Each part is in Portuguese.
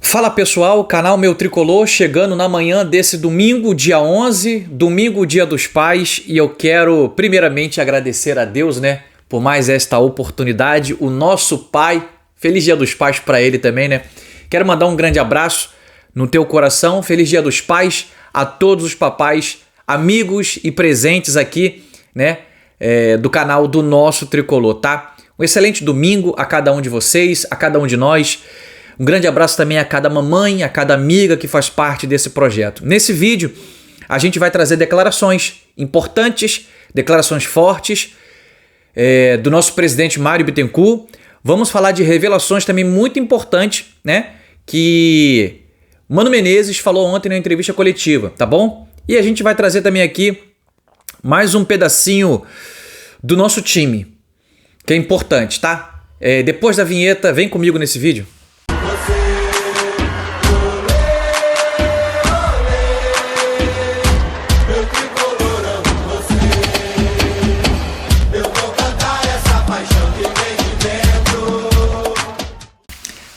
Fala pessoal, canal Meu Tricolor chegando na manhã desse domingo, dia 11, domingo, dia dos pais, e eu quero primeiramente agradecer a Deus, por mais esta oportunidade, o nosso pai, feliz dia dos pais para ele também, Quero mandar um grande abraço no teu coração, feliz dia dos pais a todos os papais, amigos e presentes aqui, do canal do nosso Tricolor, tá? Um excelente domingo a cada um de vocês, a cada um de nós. Um grande abraço também a cada mamãe, a cada amiga que faz parte desse projeto. Nesse vídeo, a gente vai trazer declarações importantes, declarações fortes do nosso presidente Mário Bittencourt. Vamos falar de revelações também muito importantes, que Mano Menezes falou ontem na entrevista coletiva, tá bom? E a gente vai trazer também aqui mais um pedacinho do nosso time, que é importante, tá? Depois da vinheta, vem comigo nesse vídeo.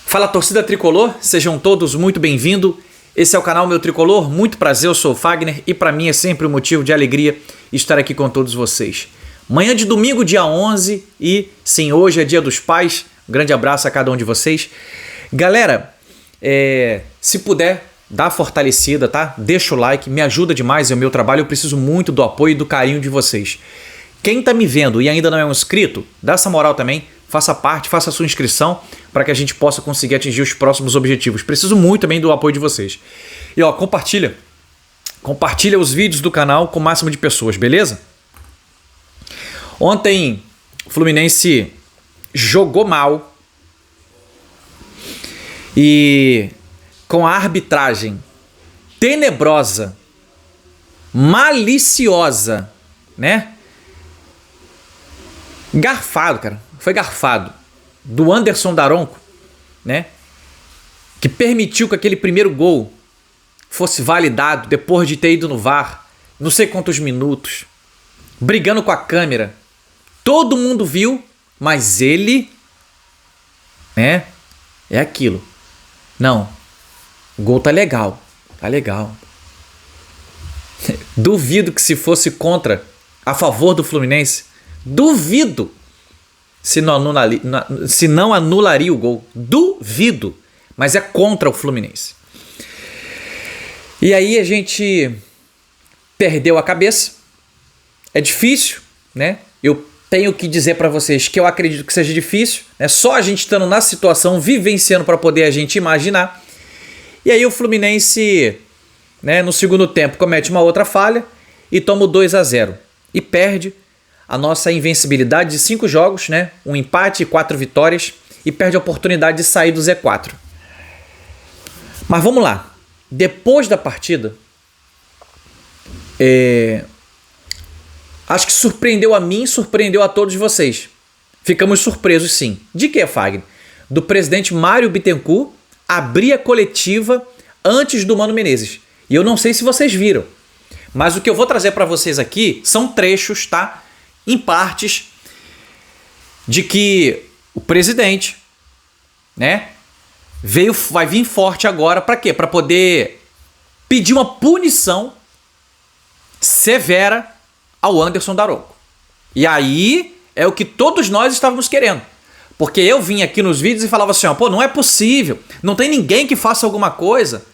Fala torcida Tricolor, sejam todos muito bem-vindos. Esse é o canal Meu Tricolor, muito prazer, eu sou o Fagner e para mim é sempre um motivo de alegria estar aqui com todos vocês. Manhã de domingo, dia 11 e sim, hoje é dia dos pais, um grande abraço a cada um de vocês. Galera, se puder, dá a fortalecida, tá? Deixa o like, me ajuda demais, é o meu trabalho, eu preciso muito do apoio e do carinho de vocês. Quem tá me vendo e ainda não é um inscrito, dá essa moral também. Faça parte, faça a sua inscrição para que a gente possa conseguir atingir os próximos objetivos. Preciso muito também do apoio de vocês. E compartilha os vídeos do canal com o máximo de pessoas, beleza? Ontem o Fluminense jogou mal e com a arbitragem tenebrosa, maliciosa, Garfado, cara. Foi garfado, do Anderson Daronco, que permitiu que aquele primeiro gol fosse validado depois de ter ido no VAR, não sei quantos minutos, brigando com a câmera. Todo mundo viu, mas ele, é aquilo. Não, o gol tá legal, tá legal. Duvido que se fosse a favor do Fluminense, duvido. Se não anularia o gol. Duvido. Mas é contra o Fluminense. E aí a gente perdeu a cabeça. É difícil, Eu tenho que dizer para vocês que eu acredito que seja difícil. Só a gente estando na situação, vivenciando para poder a gente imaginar. E aí o Fluminense, no segundo tempo, comete uma outra falha e toma o 2-0. E perde a nossa invencibilidade de 5 jogos, um empate e 4 vitórias, e perde a oportunidade de sair do Z4. Mas vamos lá. Depois da partida, acho que surpreendeu a mim, surpreendeu a todos vocês. Ficamos surpresos, sim. De que, Fagner? Do presidente Mário Bittencourt abrir a coletiva antes do Mano Menezes. E eu não sei se vocês viram, mas o que eu vou trazer para vocês aqui são trechos, tá? Em partes de que o presidente, vai vir forte agora para quê? Para poder pedir uma punição severa ao Anderson Daronco. E aí é o que todos nós estávamos querendo. Porque eu vim aqui nos vídeos e falava assim, não é possível, não tem ninguém que faça alguma coisa.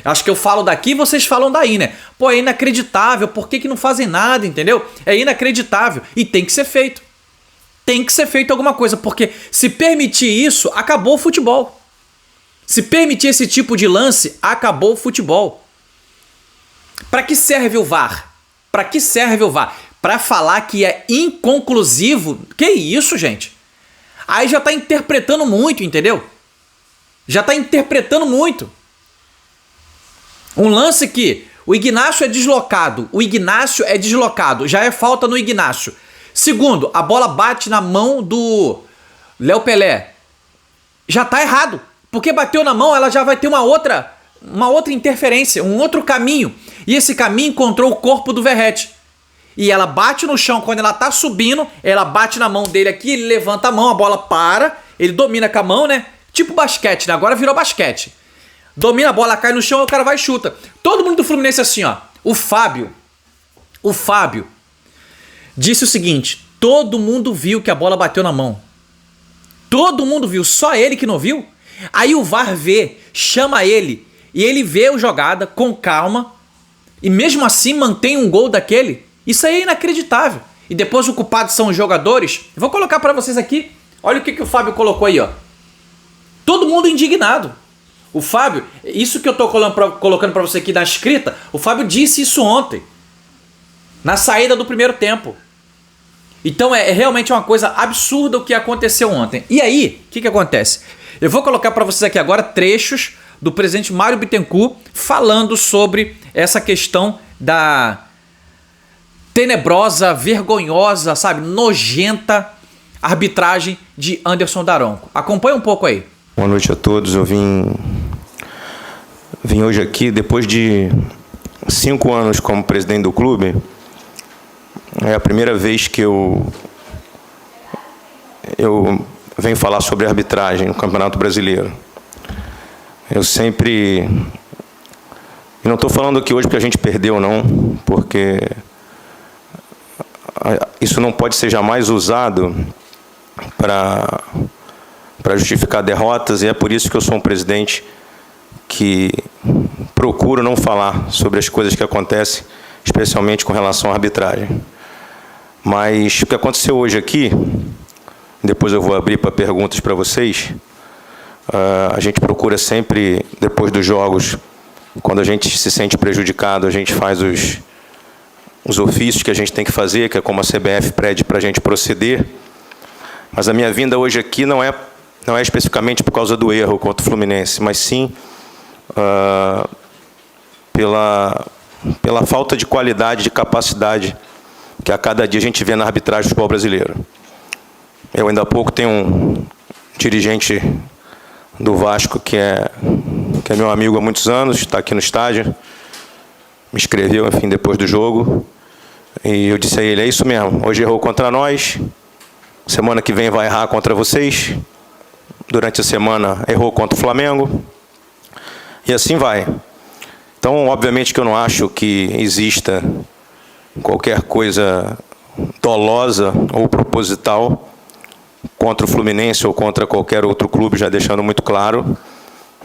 Acho que eu falo daqui e vocês falam daí, é inacreditável, por que não fazem nada, entendeu? É inacreditável e tem que ser feito. Tem que ser feito alguma coisa, porque se permitir isso, acabou o futebol. Se permitir esse tipo de lance, acabou o futebol. Para que serve o VAR? Para que serve o VAR? Para falar que é inconclusivo? Que isso, gente? Aí já tá interpretando muito, entendeu? Já tá interpretando muito. Um lance que o Ignacio é deslocado, já é falta no Ignacio. Segundo, a bola bate na mão do Léo Pelé. Já tá errado, porque bateu na mão, ela já vai ter uma outra interferência, um outro caminho. E esse caminho encontrou o corpo do Verratti. E ela bate no chão quando ela tá subindo, ela bate na mão dele aqui, ele levanta a mão, a bola para, ele domina com a mão, Tipo basquete, Agora virou basquete. domina a bola, cai no chão, o cara vai e chuta. Todo mundo do Fluminense assim, ó. O Fábio disse o seguinte: todo mundo viu que a bola bateu na mão. Todo mundo viu, só ele que não viu. Aí o VAR vê, chama ele, e ele vê a jogada com calma, e mesmo assim mantém um gol daquele. Isso aí é inacreditável. E depois o culpado são os jogadores. Eu vou colocar pra vocês aqui. Olha o que o Fábio colocou aí, ó. Todo mundo indignado. O Fábio, isso que eu tô colocando pra você aqui na escrita, o Fábio disse isso ontem, na saída do primeiro tempo. Então é realmente uma coisa absurda o que aconteceu ontem. E aí, o que acontece? Eu vou colocar pra vocês aqui agora trechos do presidente Mário Bittencourt falando sobre essa questão da tenebrosa, vergonhosa, sabe, nojenta arbitragem de Anderson Daronco. Acompanha um pouco aí. Boa noite a todos. Eu vim hoje aqui depois de 5 anos como presidente do clube. É a primeira vez que eu venho falar sobre arbitragem no Campeonato Brasileiro. Eu sempre... E não estou falando aqui hoje porque a gente perdeu, não, porque isso não pode ser jamais usado para justificar derrotas, e é por isso que eu sou um presidente que procuro não falar sobre as coisas que acontecem, especialmente com relação à arbitragem. Mas o que aconteceu hoje aqui, depois eu vou abrir para perguntas para vocês, a gente procura sempre, depois dos jogos, quando a gente se sente prejudicado, a gente faz os ofícios que a gente tem que fazer, que é como a CBF pede para a gente proceder. Mas a minha vinda hoje aqui não é especificamente por causa do erro contra o Fluminense, mas sim pela falta de qualidade, de capacidade que a cada dia a gente vê na arbitragem do futebol brasileiro. Eu ainda há pouco tenho um dirigente do Vasco que é meu amigo há muitos anos, está aqui no estádio, me escreveu, enfim, depois do jogo, e eu disse a ele: é isso mesmo, hoje errou contra nós, semana que vem vai errar contra vocês, durante a semana errou contra o Flamengo, e assim vai. Então, obviamente que eu não acho que exista qualquer coisa dolosa ou proposital contra o Fluminense ou contra qualquer outro clube, já deixando muito claro.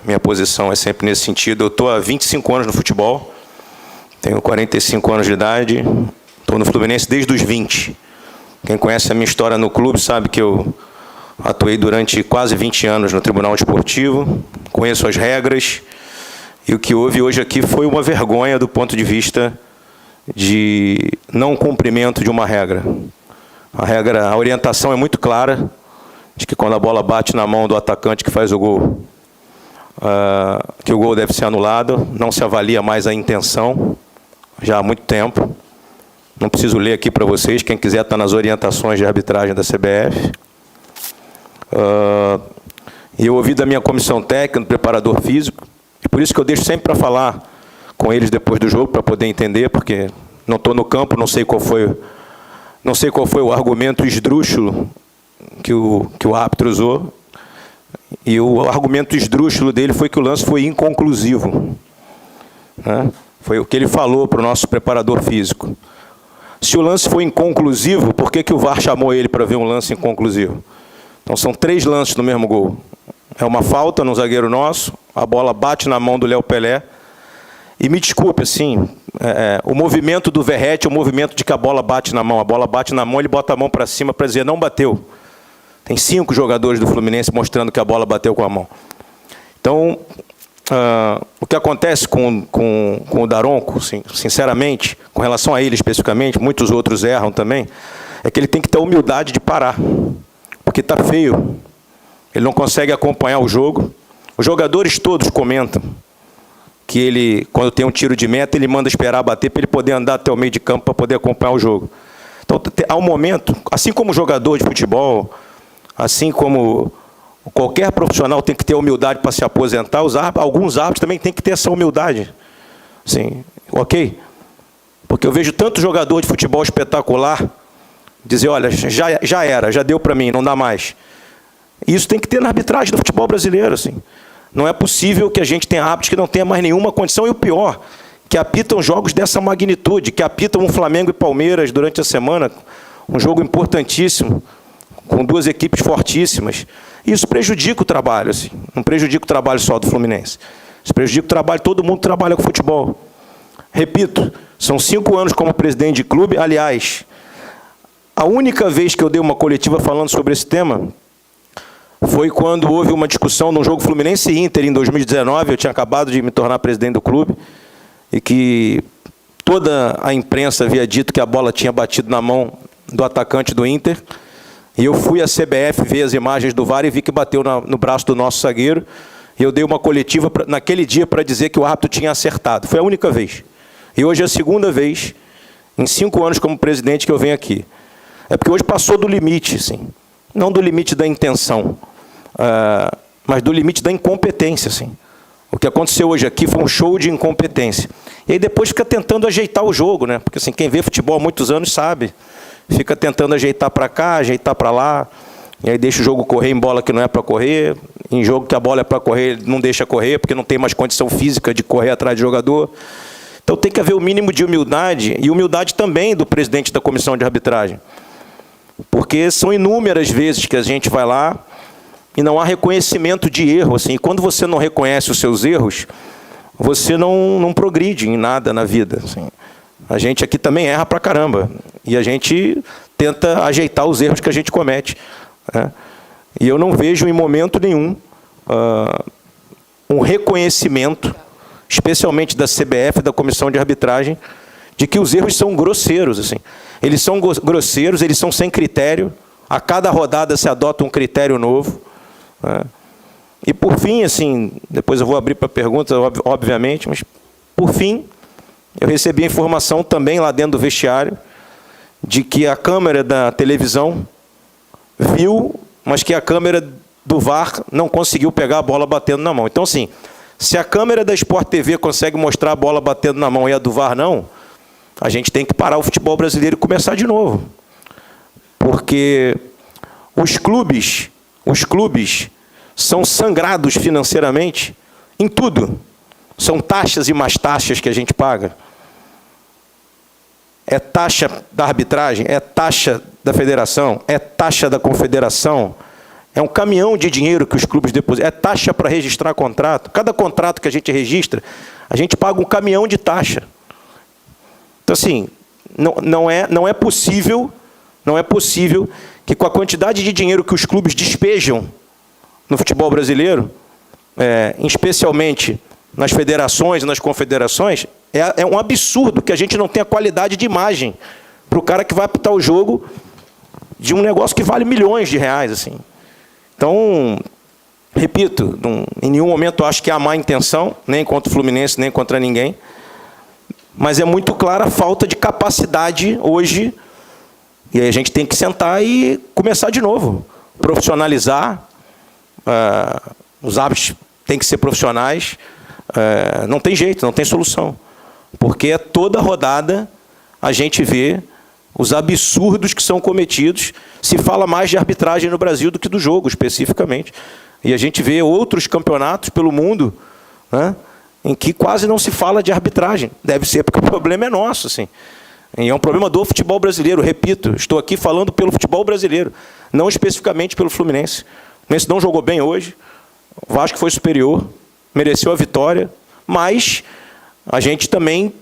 Minha posição é sempre nesse sentido. Eu estou há 25 anos no futebol, tenho 45 anos de idade, estou no Fluminense desde os 20. Quem conhece a minha história no clube sabe que eu atuei durante quase 20 anos no Tribunal Desportivo, conheço as regras, e o que houve hoje aqui foi uma vergonha do ponto de vista de não cumprimento de uma regra. A orientação é muito clara, de que quando a bola bate na mão do atacante que faz o gol, que o gol deve ser anulado, não se avalia mais a intenção, já há muito tempo. Não preciso ler aqui para vocês, quem quiser está nas orientações de arbitragem da CBF. E eu ouvi da minha comissão técnica, do preparador físico, e por isso que eu deixo sempre para falar com eles depois do jogo, para poder entender, porque não estou no campo, não sei qual foi o argumento esdrúxulo que o árbitro usou, e o argumento esdrúxulo dele foi que o lance foi inconclusivo, né? Foi o que ele falou para o nosso preparador físico. Se o lance foi inconclusivo, por que o VAR chamou ele para ver um lance inconclusivo? Então são 3 lances no mesmo gol. É uma falta no zagueiro nosso, a bola bate na mão do Léo Pelé, e me desculpe, assim, o movimento do Verratti é o movimento de que a bola bate na mão. A bola bate na mão, ele bota a mão para cima para dizer: não bateu. Tem 5 jogadores do Fluminense mostrando que a bola bateu com a mão. Então, o que acontece com o Daronco, sinceramente, com relação a ele especificamente, muitos outros erram também, é que ele tem que ter a humildade de parar, porque está feio. Ele não consegue acompanhar o jogo. Os jogadores todos comentam que ele, quando tem um tiro de meta, ele manda esperar bater para ele poder andar até o meio de campo para poder acompanhar o jogo. Então, há um momento, assim como jogador de futebol, assim como qualquer profissional tem que ter humildade para se aposentar, alguns árbitros também têm que ter essa humildade. Sim, ok? Porque eu vejo tanto jogador de futebol espetacular dizer: olha, já era, já deu para mim, não dá mais. E isso tem que ter na arbitragem do futebol brasileiro, assim. Não é possível que a gente tenha árbitros que não tenha mais nenhuma condição, e o pior, que apitam jogos dessa magnitude, que apitam um Flamengo e Palmeiras durante a semana, um jogo importantíssimo, com duas equipes fortíssimas. Isso prejudica o trabalho, assim. Não prejudica o trabalho só do Fluminense. Isso prejudica o trabalho, todo mundo trabalha com futebol. Repito, são 5 anos como presidente de clube. Aliás, a única vez que eu dei uma coletiva falando sobre esse tema foi quando houve uma discussão num jogo Fluminense e Inter em 2019. Eu tinha acabado de me tornar presidente do clube e que toda a imprensa havia dito que a bola tinha batido na mão do atacante do Inter. E eu fui à CBF ver as imagens do VAR e vi que bateu no braço do nosso zagueiro. E eu dei uma coletiva naquele dia para dizer que o árbitro tinha acertado. Foi a única vez. E hoje é a segunda vez, em 5 anos como presidente, que eu venho aqui. É porque hoje passou do limite, assim. Não do limite da intenção, mas do limite da incompetência, assim. O que aconteceu hoje aqui foi um show de incompetência. E aí depois fica tentando ajeitar o jogo, né? Porque assim, quem vê futebol há muitos anos sabe. Fica tentando ajeitar para cá, ajeitar para lá. E aí deixa o jogo correr em bola que não é para correr. Em jogo que a bola é para correr, ele não deixa correr, porque não tem mais condição física de correr atrás do jogador. Então tem que haver o mínimo de humildade, e humildade também do presidente da comissão de arbitragem. Porque são inúmeras vezes que a gente vai lá e não há reconhecimento de erro. Assim. E quando você não reconhece os seus erros, você não progride em nada na vida. Assim. A gente aqui também erra pra caramba. E a gente tenta ajeitar os erros que a gente comete. Né? E eu não vejo em momento nenhum um reconhecimento, especialmente da CBF, da Comissão de Arbitragem, de que os erros são grosseiros. Assim. Eles são grosseiros, eles são sem critério. A cada rodada se adota um critério novo. Né? E, por fim, assim, depois eu vou abrir para perguntas, obviamente, mas, por fim, eu recebi a informação também lá dentro do vestiário de que a câmera da televisão viu, mas que a câmera do VAR não conseguiu pegar a bola batendo na mão. Então, assim, se a câmera da Sport TV consegue mostrar a bola batendo na mão e a do VAR não, a gente tem que parar o futebol brasileiro e começar de novo. Porque os clubes são sangrados financeiramente em tudo. São taxas e mais taxas que a gente paga. É taxa da arbitragem, é taxa da federação, é taxa da confederação, é um caminhão de dinheiro que os clubes depositam, é taxa para registrar contrato. Cada contrato que a gente registra, a gente paga um caminhão de taxa. Então, assim, não é possível que com a quantidade de dinheiro que os clubes despejam no futebol brasileiro, especialmente nas federações e nas confederações, é um absurdo que a gente não tenha qualidade de imagem para o cara que vai apitar o jogo de um negócio que vale milhões de reais. Assim. Então, repito, em nenhum momento eu acho que há má intenção, nem contra o Fluminense, nem contra ninguém, mas é muito clara a falta de capacidade hoje, e aí a gente tem que sentar e começar de novo, profissionalizar, os árbitros têm que ser profissionais, não tem jeito, não tem solução. Porque toda rodada a gente vê os absurdos que são cometidos. Se fala mais de arbitragem no Brasil do que do jogo, especificamente. E a gente vê outros campeonatos pelo mundo, né, em que quase não se fala de arbitragem. Deve ser porque o problema é nosso. Assim. E é um problema do futebol brasileiro. Repito, estou aqui falando pelo futebol brasileiro, não especificamente pelo Fluminense. O Fluminense não jogou bem hoje. O Vasco foi superior, mereceu a vitória, mas a gente também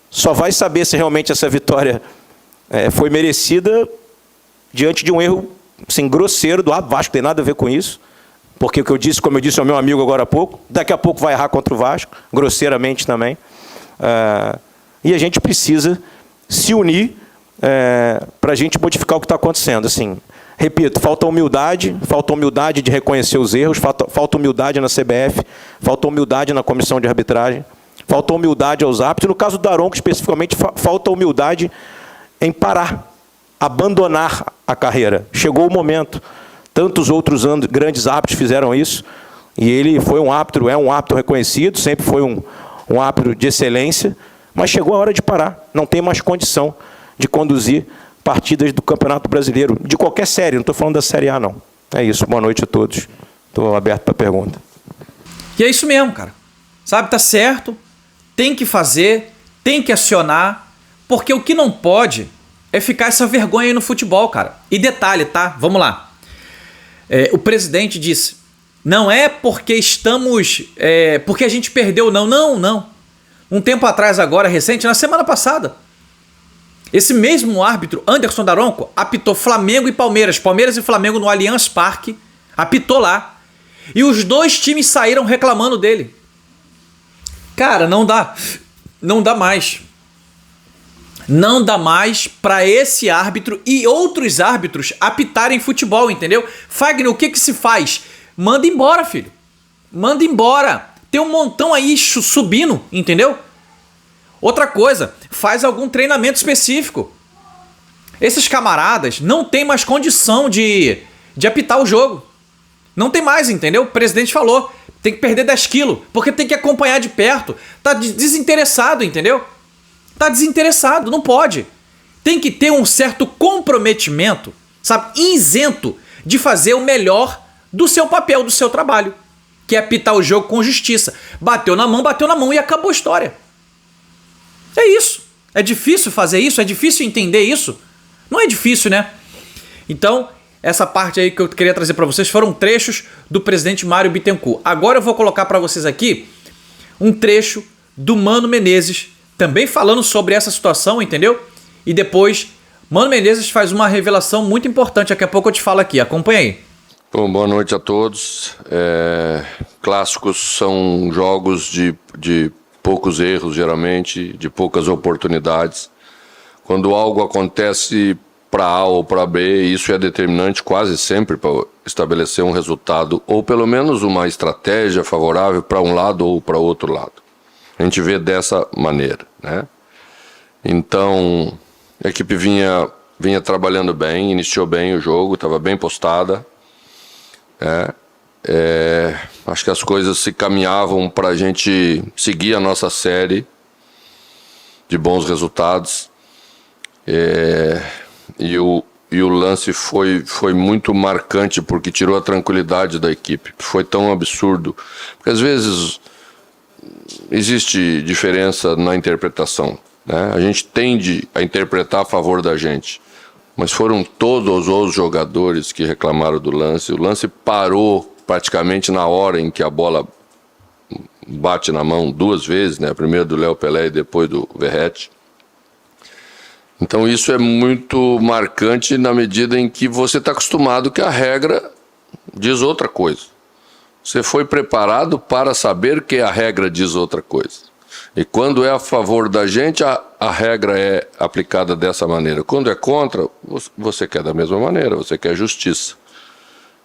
só vai saber se realmente essa vitória foi merecida diante de um erro assim, grosseiro do Vasco, tem nada a ver com isso, porque o que eu disse, como eu disse ao meu amigo agora há pouco, daqui a pouco vai errar contra o Vasco, grosseiramente também, e a gente precisa se unir para a gente modificar o que está acontecendo. Assim, repito, falta humildade de reconhecer os erros, falta humildade na CBF, falta humildade na comissão de arbitragem, falta humildade aos árbitros. No caso do Daronco, especificamente, falta humildade em parar, abandonar a carreira. Chegou o momento. Tantos outros grandes árbitros fizeram isso, e ele foi é um árbitro reconhecido, sempre foi um árbitro de excelência, mas chegou a hora de parar. Não tem mais condição de conduzir partidas do Campeonato Brasileiro, de qualquer série, não estou falando da Série A, não. É isso, boa noite a todos. Estou aberto para pergunta. E é isso mesmo, cara. Sabe, tá certo, tem que fazer, tem que acionar, porque o que não pode é ficar essa vergonha aí no futebol, cara. E detalhe, tá? Vamos lá. O presidente disse, não é porque porque a gente perdeu, não. Um tempo atrás agora, recente, na semana passada, esse mesmo árbitro, Anderson Daronco, apitou Flamengo e Palmeiras e Flamengo no Allianz Parque, apitou lá, e os dois times saíram reclamando dele. Cara, não dá mais. Não dá mais para esse árbitro e outros árbitros apitarem futebol, entendeu? Fagner, o que se faz? Manda embora, filho. Manda embora. Tem um montão aí subindo, entendeu? Outra coisa, faz algum treinamento específico. Esses camaradas não têm mais condição de apitar o jogo. Não tem mais, entendeu? O presidente falou, tem que perder 10 quilos, porque tem que acompanhar de perto. Tá desinteressado, entendeu? Tá desinteressado, não pode. Tem que ter um certo comprometimento, sabe, isento de fazer o melhor do seu papel, do seu trabalho, que é apitar o jogo com justiça. Bateu na mão e acabou a história. É isso. É difícil fazer isso? É difícil entender isso? Não é difícil, né? Então, essa parte aí que eu queria trazer para vocês foram trechos do presidente Mário Bittencourt. Agora eu vou colocar para vocês aqui um trecho do Mano Menezes, também falando sobre essa situação, entendeu? E depois, Mano Menezes faz uma revelação muito importante. Daqui a pouco eu te falo aqui. Acompanha aí. Bom, boa noite a todos. Clássicos são jogos de poucos erros, geralmente, de poucas oportunidades. Quando algo acontece para A ou para B, isso é determinante quase sempre para estabelecer um resultado, ou pelo menos uma estratégia favorável para um lado ou para outro lado. A gente vê dessa maneira, né? Então, a equipe vinha trabalhando bem, iniciou bem o jogo, estava bem postada. Acho que as coisas se caminhavam para a gente seguir a nossa série de bons resultados. E o lance foi muito marcante, porque tirou a tranquilidade da equipe. Foi tão absurdo, porque às vezes existe diferença na interpretação, né? A gente tende a interpretar a favor da gente, mas foram todos os jogadores que reclamaram do lance. O lance parou praticamente na hora em que a bola bate na mão duas vezes, né? Primeiro do Léo Pelé e depois do Verratti. Então isso é muito marcante na medida em que você está acostumado que a regra diz outra coisa. Você foi preparado para saber que a regra diz outra coisa. E quando é a favor da gente, a regra é aplicada dessa maneira. Quando é contra, você quer da mesma maneira, você quer justiça.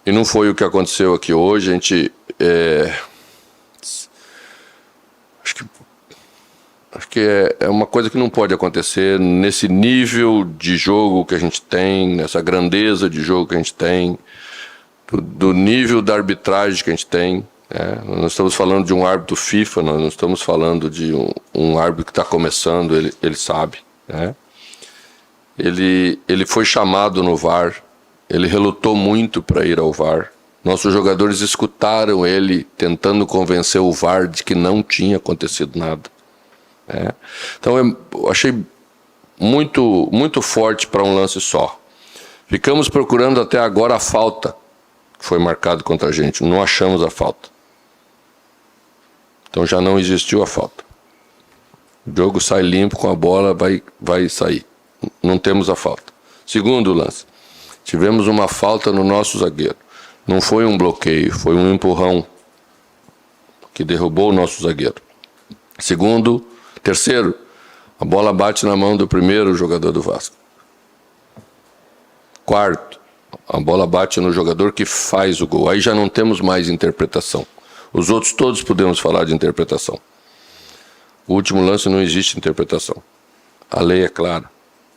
E não foi o que aconteceu aqui hoje. A gente... Acho que é uma coisa que não pode acontecer nesse nível de jogo que a gente tem, nessa grandeza de jogo que a gente tem, do nível da arbitragem que a gente tem. Nós não estamos falando de um árbitro FIFA, nós não estamos falando de um árbitro que está começando, ele sabe, né? Ele foi chamado no VAR, ele relutou muito para ir ao VAR. Nossos jogadores escutaram ele tentando convencer o VAR de que não tinha acontecido nada. Então eu achei muito, muito forte para um lance só. Ficamos procurando até agora a falta que foi marcado contra a gente, não achamos a falta. Então já não existiu a falta. O jogo sai limpo com a bola, vai sair. Não temos a falta. Segundo lance, tivemos uma falta no nosso zagueiro. Não foi um bloqueio, foi um empurrão que derrubou o nosso zagueiro. Terceiro, a bola bate na mão do primeiro jogador do Vasco. Quarto, a bola bate no jogador que faz o gol. Aí já não temos mais interpretação. Os outros todos podemos falar de interpretação. O último lance não existe interpretação. A lei é clara.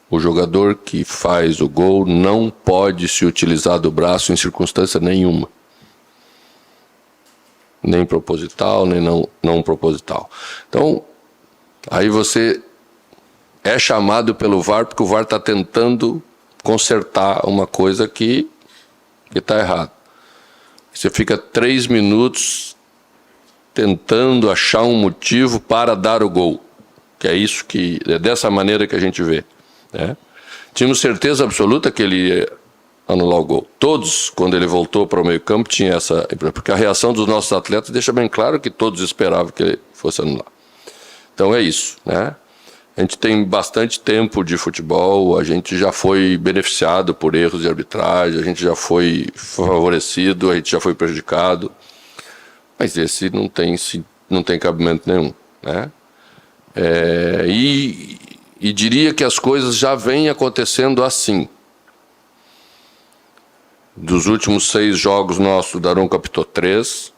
O jogador que faz o gol não pode se utilizar do braço em circunstância nenhuma. Nem proposital, nem não proposital. Então, aí você é chamado pelo VAR porque o VAR está tentando consertar uma coisa que está errada. Você fica 3 minutos tentando achar um motivo para dar o gol. Que é dessa maneira que a gente vê, né? Tínhamos certeza absoluta que ele ia anular o gol. Todos, quando ele voltou para o meio-campo, tinha essa... Porque a reação dos nossos atletas deixa bem claro que todos esperavam que ele fosse anular. Então é isso, né? A gente tem bastante tempo de futebol, a gente já foi beneficiado por erros de arbitragem, a gente já foi favorecido, a gente já foi prejudicado, mas esse não tem cabimento nenhum, né? E diria que as coisas já vêm acontecendo assim. Dos últimos 6 jogos nossos, o Daronco apitou 3,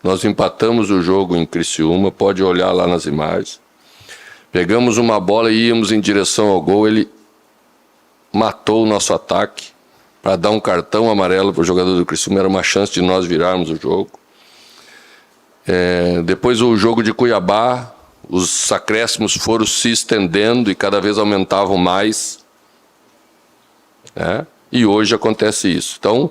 nós empatamos o jogo em Criciúma, pode olhar lá nas imagens. Pegamos uma bola e íamos em direção ao gol, ele matou o nosso ataque para dar um cartão amarelo para o jogador do Criciúma, era uma chance de nós virarmos o jogo. Depois o jogo de Cuiabá, os acréscimos foram se estendendo e cada vez aumentavam mais, né? E hoje acontece isso. Então,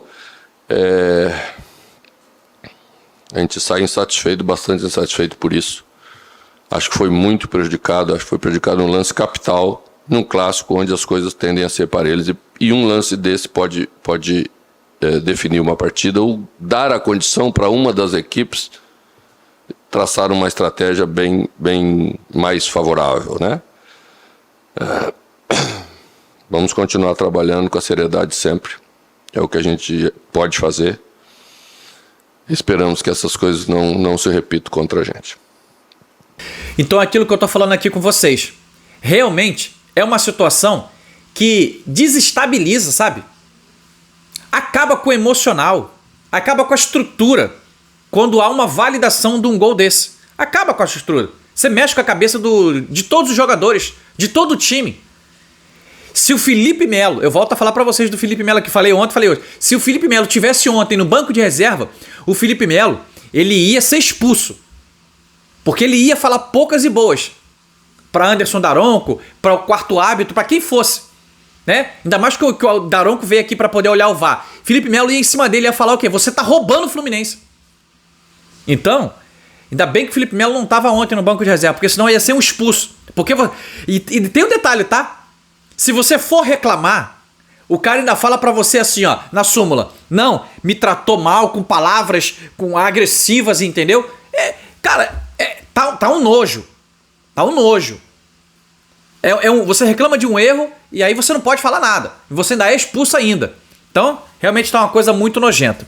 a gente sai insatisfeito, bastante insatisfeito por isso. Acho que foi muito prejudicado, acho que foi prejudicado num lance capital, num clássico onde as coisas tendem a ser parelhas, e um lance desse pode definir uma partida ou dar a condição para uma das equipes traçar uma estratégia bem mais favorável, né? Vamos continuar trabalhando com a seriedade sempre, é o que a gente pode fazer. Esperamos que essas coisas não se repitam contra a gente. Então aquilo que eu tô falando aqui com vocês, realmente é uma situação que desestabiliza, sabe? Acaba com o emocional, acaba com a estrutura quando há uma validação de um gol desse. Acaba com a estrutura. Você mexe com a cabeça de todos os jogadores, de todo o time. Se o Felipe Melo, eu volto a falar pra vocês do Felipe Melo que falei ontem, falei hoje. Se o Felipe Melo tivesse ontem no banco de reserva, o Felipe Melo, ele ia ser expulso. Porque ele ia falar poucas e boas para Anderson Daronco, para o quarto árbitro, para quem fosse, né? Ainda mais que o Daronco veio aqui para poder olhar o VAR. Felipe Melo ia em cima dele, ia falar o quê? Você tá roubando o Fluminense. Então, ainda bem que o Felipe Melo não tava ontem no banco de reserva, porque senão ia ser um expulso. E tem um detalhe, tá? Se você for reclamar, o cara ainda fala pra você assim, ó, na súmula, não, me tratou mal com palavras agressivas, entendeu? Cara, tá um nojo. Tá um nojo. Você reclama de um erro e aí você não pode falar nada. E você ainda é expulso ainda. Então, realmente tá uma coisa muito nojenta.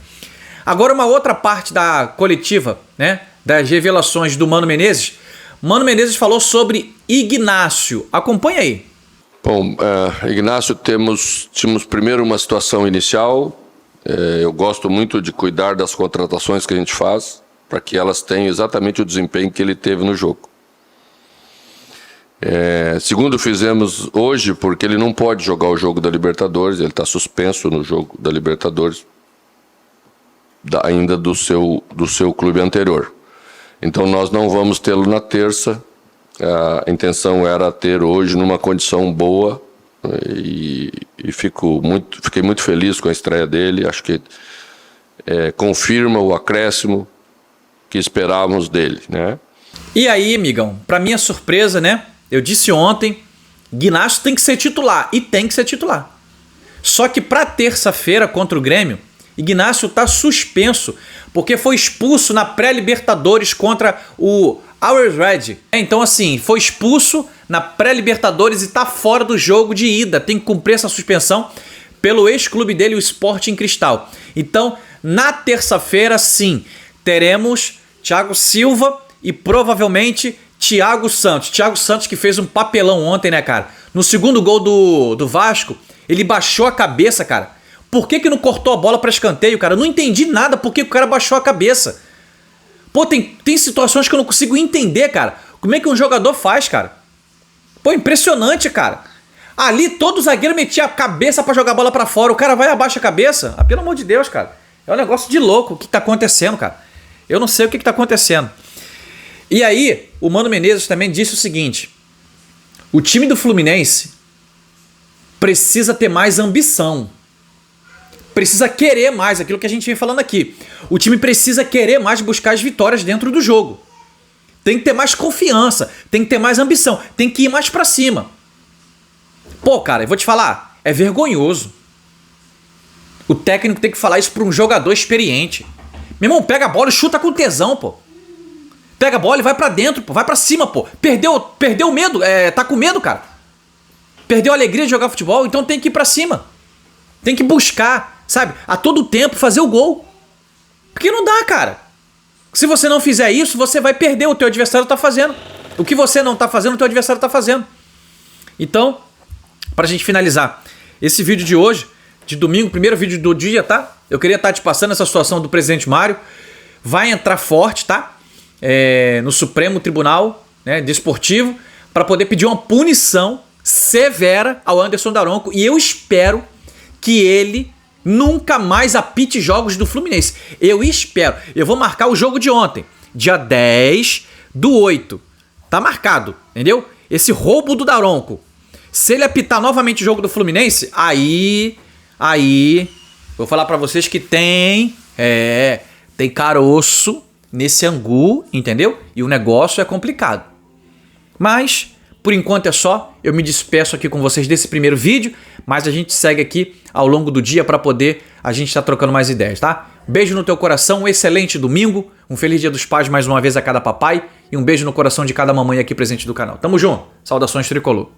Agora, uma outra parte da coletiva, né, das revelações do Mano Menezes. Mano Menezes falou sobre Ignácio. Acompanha aí. Bom, Ignácio, tínhamos primeiro uma situação inicial. Eu gosto muito de cuidar das contratações que a gente faz, para que elas tenham exatamente o desempenho que ele teve no jogo. Segundo, fizemos hoje, porque ele não pode jogar o jogo da Libertadores, ele está suspenso no jogo da Libertadores, ainda do seu clube anterior. Então nós não vamos tê-lo na terça. A intenção era ter hoje numa condição boa e fiquei muito feliz com a estreia dele. Acho que confirma o acréscimo que esperávamos dele, né? E aí, amigão, pra minha surpresa, né? Eu disse ontem, Ignácio tem que ser titular, e tem que ser titular. Só que pra terça-feira contra o Grêmio, Ignácio tá suspenso, porque foi expulso na pré-Libertadores contra o Always Red. Então assim, foi expulso na pré-Libertadores e tá fora do jogo de ida. Tem que cumprir essa suspensão pelo ex-clube dele, o Sporting Cristal. Então, na terça-feira, sim, teremos Thiago Silva e provavelmente Thiago Santos. Thiago Santos que fez um papelão ontem, né, cara? No segundo gol do Vasco, ele baixou a cabeça, cara. Por que não cortou a bola para escanteio, cara? Eu não entendi nada por que o cara baixou a cabeça. Pô, tem situações que eu não consigo entender, cara. Como é que um jogador faz, cara? Pô, impressionante, cara. Ali todo zagueiro metia a cabeça pra jogar a bola pra fora. O cara vai e abaixa a cabeça. Ah, pelo amor de Deus, cara. É um negócio de louco o que tá acontecendo, cara. Eu não sei o que tá acontecendo. E aí, o Mano Menezes também disse o seguinte. O time do Fluminense precisa ter mais ambição. precisa querer mais, aquilo que a gente vem falando aqui. O time precisa querer mais buscar as vitórias dentro do jogo. Tem que ter mais confiança, tem que ter mais ambição, tem que ir mais pra cima. Pô, cara, eu vou te falar, é vergonhoso. O técnico tem que falar isso pra um jogador experiente. Meu irmão, pega a bola e chuta com tesão, pô. Pega a bola e vai pra dentro, pô. Vai pra cima, pô. Perdeu o medo, tá com medo, cara. Perdeu a alegria de jogar futebol, então tem que ir pra cima. Tem que buscar, sabe, a todo tempo fazer o gol. Porque não dá, cara. Se você não fizer isso, você vai perder. O teu adversário tá fazendo. O que você não tá fazendo, o teu adversário tá fazendo. Então, pra gente finalizar esse vídeo de hoje, de domingo, primeiro vídeo do dia, tá? Eu queria estar te passando essa situação do presidente Mário. Vai entrar forte, tá? No Supremo Tribunal, né, Desportivo, para poder pedir uma punição severa ao Anderson Daronco. E eu espero que ele nunca mais apite jogos do Fluminense. Eu espero. Eu vou marcar o jogo de ontem, dia 10/8. Tá marcado, entendeu? Esse roubo do Daronco. Se ele apitar novamente o jogo do Fluminense, aí vou falar pra vocês que tem caroço nesse angu, entendeu? E o negócio é complicado. Mas, por enquanto é só. Eu me despeço aqui com vocês desse primeiro vídeo, mas a gente segue aqui ao longo do dia para poder a gente estar trocando mais ideias, tá? Beijo no teu coração, um excelente domingo, um feliz Dia dos Pais mais uma vez a cada papai e um beijo no coração de cada mamãe aqui presente do canal. Tamo junto, saudações tricolor.